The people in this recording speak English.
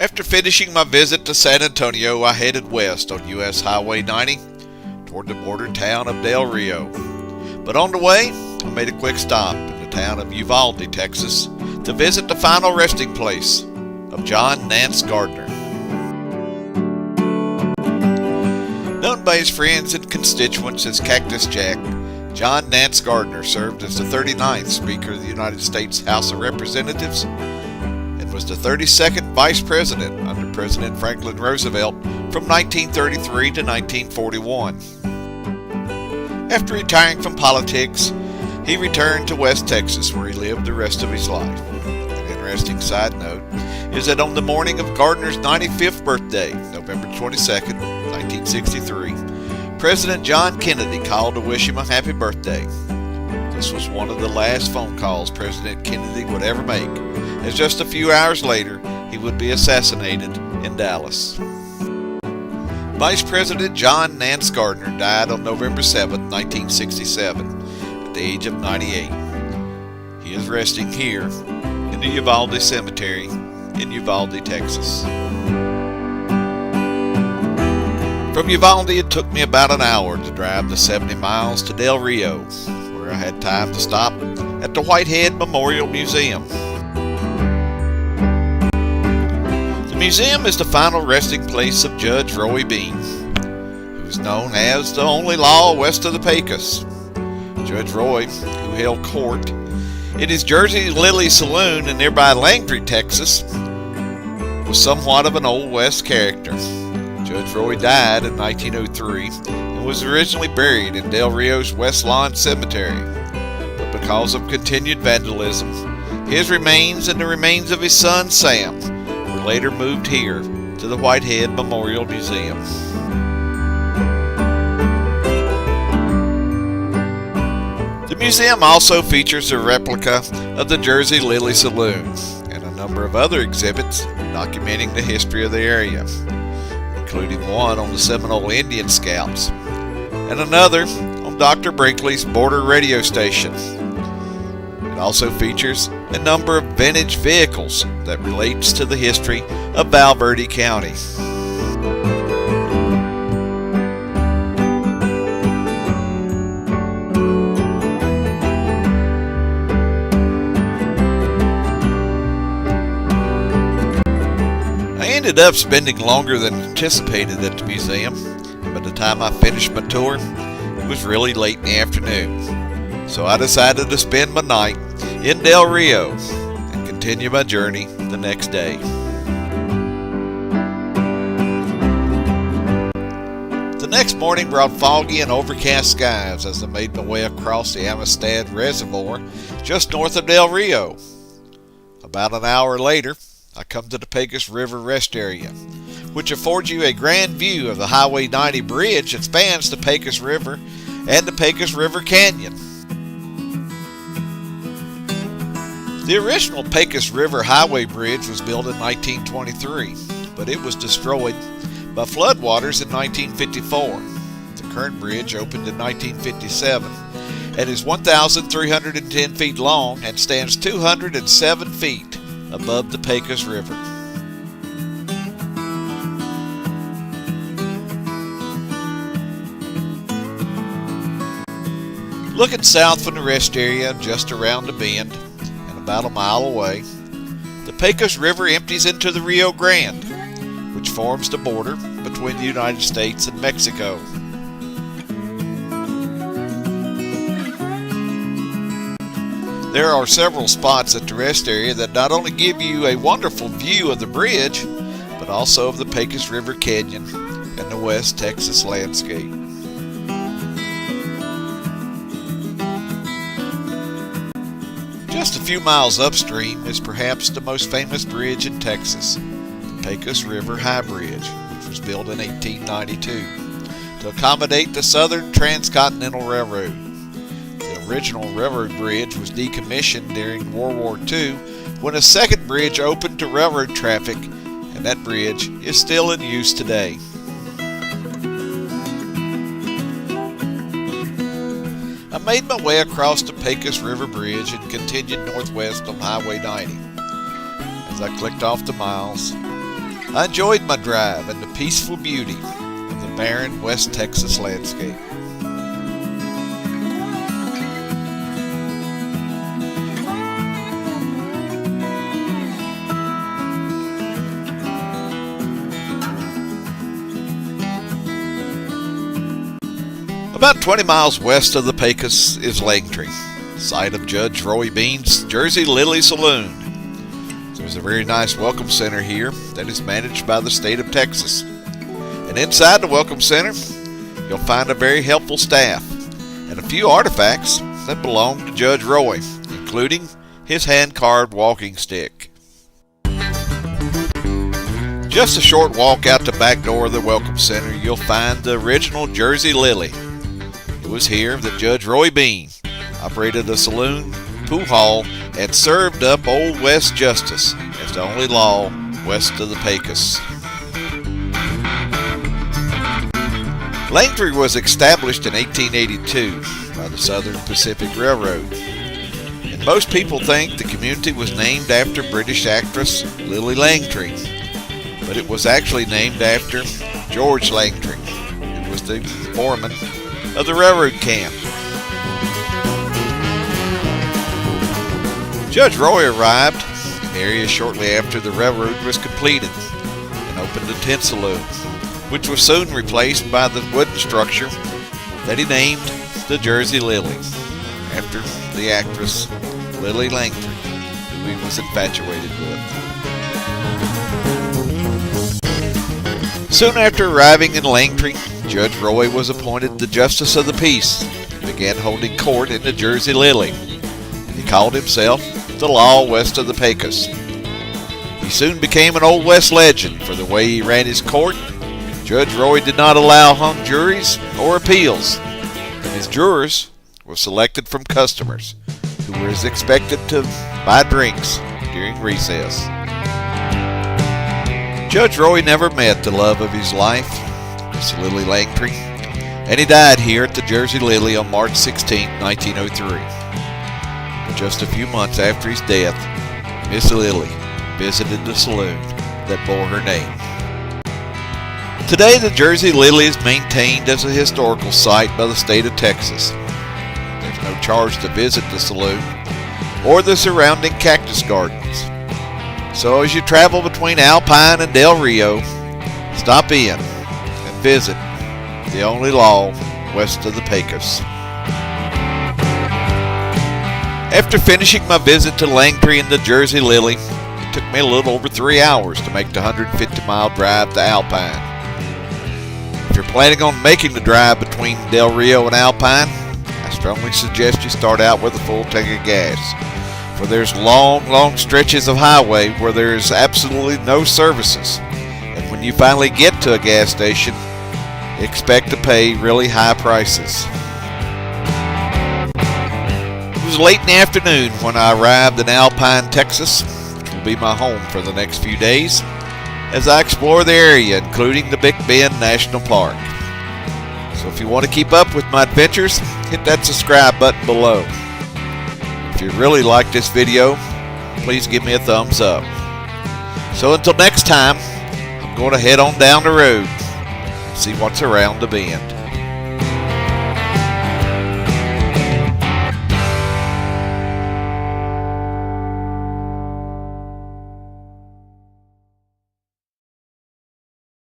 After finishing my visit to San Antonio, I headed west on US Highway 90 toward the border town of Del Rio. But on the way, I made a quick stop in the town of Uvalde, Texas, to visit the final resting place of John Nance Gardner. Known by his friends and constituents as Cactus Jack, John Nance Gardner served as the 39th Speaker of the United States House of Representatives and was the 32nd Vice President under President Franklin Roosevelt from 1933 to 1941. After retiring from politics, he returned to West Texas, where he lived the rest of his life. An interesting side note is that on the morning of Gardner's 95th birthday, November 22nd, 1963, President John Kennedy called to wish him a happy birthday. This was one of the last phone calls President Kennedy would ever make, as just a few hours later, he would be assassinated in Dallas. Vice President John Nance Gardner died on November 7, 1967, at the age of 98. He is resting here in the Uvalde Cemetery in Uvalde, Texas. From Uvalde, it took me about an hour to drive the 70 miles to Del Rio, where I had time to stop at the Whitehead Memorial Museum. The museum is the final resting place of Judge Roy Bean, who is known as the only law west of the Pecos. Judge Roy, who held court in his Jersey Lilly saloon in nearby Langtry, Texas, was somewhat of an Old West character. Judge Roy died in 1903 and was originally buried in Del Rio's West Lawn Cemetery. But because of continued vandalism, his remains and the remains of his son Sam were later moved here to the Whitehead Memorial Museum. The museum also features a replica of the Jersey Lilly Saloon and a number of other exhibits documenting the history of the area, including one on the Seminole Indian Scouts and another on Dr. Brinkley's border radio station. It also features a number of vintage vehicles that relates to the history of Val Verde County. I ended up spending longer than anticipated at the museum. By the time I finished my tour, it was really late in the afternoon. So I decided to spend my night in Del Rio and continue my journey the next day. The next morning brought foggy and overcast skies as I made my way across the Amistad Reservoir just north of Del Rio. About an hour later, I come to the Pecos River rest area, which affords you a grand view of the Highway 90 bridge that spans the Pecos River and the Pecos River Canyon. The original Pecos River Highway Bridge was built in 1923, but it was destroyed by floodwaters in 1954. The current bridge opened in 1957 and is 1,310 feet long and stands 207 feet above the Pecos River. Looking south from the rest area, just around the bend and about a mile away, the Pecos River empties into the Rio Grande, which forms the border between the United States and Mexico. There are several spots at the rest area that not only give you a wonderful view of the bridge, but also of the Pecos River Canyon and the West Texas landscape. Just a few miles upstream is perhaps the most famous bridge in Texas, the Pecos River High Bridge, which was built in 1892 to accommodate the Southern Transcontinental Railroad. The original railroad bridge was decommissioned during World War II when a second bridge opened to railroad traffic, and that bridge is still in use today. I made my way across the Pecos River Bridge and continued northwest on Highway 90. As I clicked off the miles, I enjoyed my drive and the peaceful beauty of the barren West Texas landscape. About 20 miles west of the Pecos is Langtree, site of Judge Roy Bean's Jersey Lilly Saloon. There's a very nice welcome center here that is managed by the state of Texas. And inside the welcome center, you'll find a very helpful staff and a few artifacts that belong to Judge Roy, including his hand-carved walking stick. Just a short walk out the back door of the welcome center, you'll find the original Jersey Lilly. It was here that Judge Roy Bean operated a saloon, pool hall, and served up Old West justice as the only law west of the Pecos. Langtree was established in 1882 by the Southern Pacific Railroad, and most people think the community was named after British actress Lilly Langtry, but it was actually named after George Langtry, who was the foreman of the railroad camp. Judge Roy arrived in the area shortly after the railroad was completed and opened a tent saloon, which was soon replaced by the wooden structure that he named the Jersey Lilly, after the actress Lilly Langtry, who he was infatuated with. Soon after arriving in Langtree, Judge Roy was appointed the Justice of the Peace and began holding court in the Jersey Lilly. He called himself the Law West of the Pecos. He soon became an Old West legend for the way he ran his court. Judge Roy did not allow hung juries or appeals, and his jurors were selected from customers who were expected to buy drinks during recess. Judge Roy never met the love of his life, Miss Lilly Langtry, and he died here at the Jersey Lilly on March 16, 1903. Just a few months after his death, Miss Lilly visited the saloon that bore her name. Today, the Jersey Lilly is maintained as a historical site by the state of Texas. There's no charge to visit the saloon or the surrounding cactus gardens. So as you travel between Alpine and Del Rio, stop in and visit the only law west of the Pecos. After finishing my visit to Langtree and the Jersey Lilly, it took me a little over 3 hours to make the 150-mile drive to Alpine. If you're planning on making the drive between Del Rio and Alpine, I strongly suggest you start out with a full tank of gas, for there's long stretches of highway where there's absolutely no services, and when you finally get to a gas station, expect to pay really high prices. It was late in the afternoon when I arrived in Alpine, Texas, which will be my home for the next few days, as I explore the area, including the Big Bend National Park. So if you want to keep up with my adventures, hit that subscribe button below. If you really like this video, please give me a thumbs up. So until next time, I'm going to head on down the road and see what's around the bend.